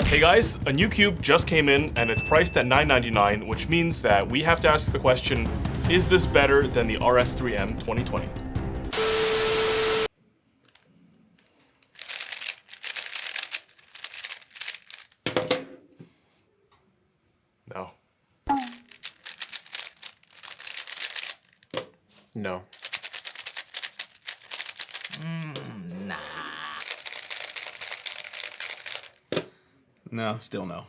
Hey guys, a new cube just came in and it's priced at $9.99, which means that we have to ask the question, is this better than the RS3M 2020? No. No. Nah. No, still no.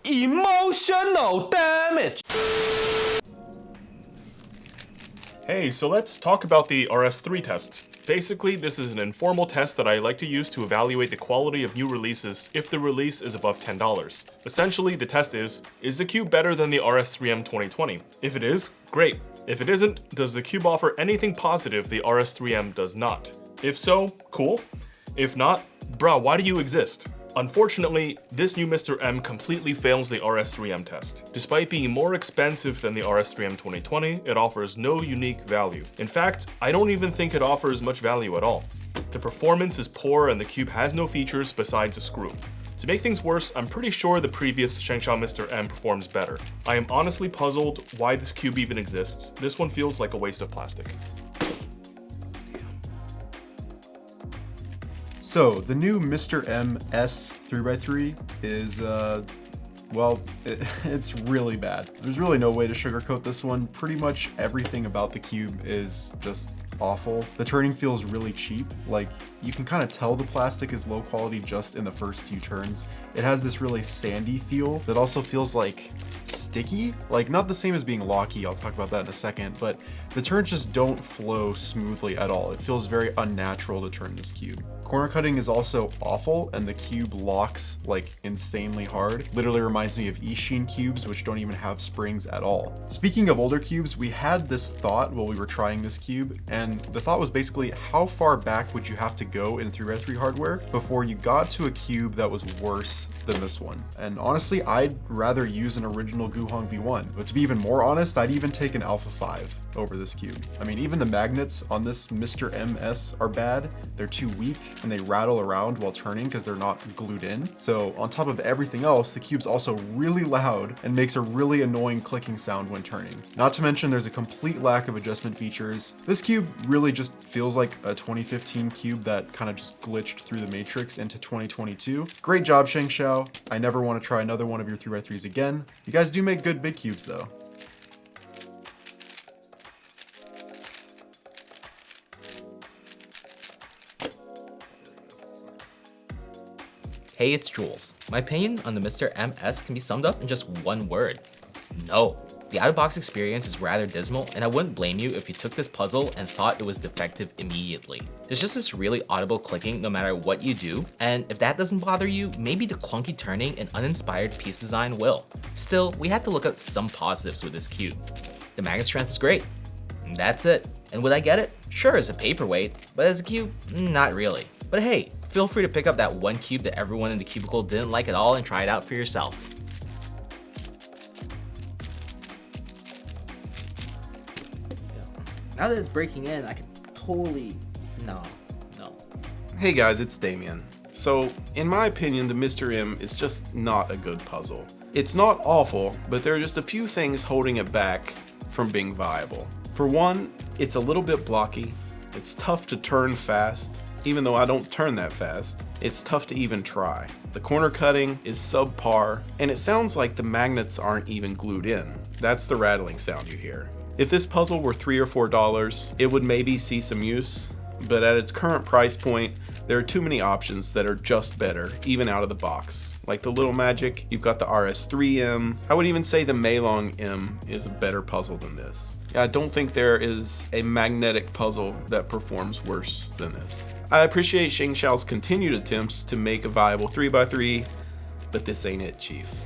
Emotional damage. Hey, so let's talk about the RS3 test. Basically, this is an informal test that I like to use to evaluate the quality of new releases if the release is above $10. Essentially, the test is the cube better than the RS3M 2020? If it is, great. If it isn't, does the cube offer anything positive the RS3M does not? If so, cool. If not, bruh, why do you exist? Unfortunately, this new Mr. M completely fails the RS3M test. Despite being more expensive than the RS3M 2020, it offers no unique value. In fact, I don't even think it offers much value at all. The performance is poor and the cube has no features besides a screw. To make things worse, I'm pretty sure the previous Shengshao Mr. M performs better. I am honestly puzzled why this cube even exists. This one feels like a waste of plastic. So, the new Mr. M S 3x3 is, well, it's really bad. There's really no way to sugarcoat this one. Pretty much everything about the cube is just awful. The turning feels really cheap. Like, you can kind of tell the plastic is low quality just in the first few turns. It has this really sandy feel that also feels like sticky, like not the same as being locky, I'll talk about that in a second, but the turns just don't flow smoothly at all. It feels very unnatural to turn this cube. Corner cutting is also awful, and the cube locks like insanely hard. Literally reminds me of Ishin cubes, which don't even have springs at all. Speaking of older cubes, we had this thought while we were trying this cube, and the thought was basically how far back would you have to go in 3x3 hardware before you got to a cube that was worse than this one? And honestly, I'd rather use an original Guhong V1, but to be even more honest, I'd even take an Alpha 5 over this cube. I mean, even the magnets on this Mr. MS are bad. They're too weak and they rattle around while turning because they're not glued in. So on top of everything else, the cube's also really loud and makes a really annoying clicking sound when turning. Not to mention there's a complete lack of adjustment features. This cube really just feels like a 2015 cube that kind of just glitched through the matrix into 2022. Great job, Shengshao. I never want to try another one of your 3x3s again. You guys do make good big cubes though. Hey, it's Jules. My opinion on the Mr. MS can be summed up in just one word. No. The out-of-box experience is rather dismal, and I wouldn't blame you if you took this puzzle and thought it was defective immediately. There's just this really audible clicking no matter what you do, and if that doesn't bother you, maybe the clunky turning and uninspired piece design will. Still, we had to look at some positives with this cube. The magnet strength is great. And that's it. And would I get it? Sure, as a paperweight, but as a cube, not really. But hey, feel free to pick up that one cube that everyone in the cubicle didn't like at all and try it out for yourself. Now that it's breaking in, I can totally... No. Hey guys, it's Damian. So, in my opinion, the Mr. M is just not a good puzzle. It's not awful, but there are just a few things holding it back from being viable. For one, it's a little bit blocky. It's tough to turn fast. Even though I don't turn that fast, it's tough to even try. The corner cutting is subpar, and it sounds like the magnets aren't even glued in. That's the rattling sound you hear. If this puzzle were $3 or $4, it would maybe see some use, but at its current price point, there are too many options that are just better, even out of the box. Like the Little Magic, you've got the RS3M. I would even say the Meilong M is a better puzzle than this. I don't think there is a magnetic puzzle that performs worse than this. I appreciate Shengshao's continued attempts to make a viable 3x3, but this ain't it, Chief.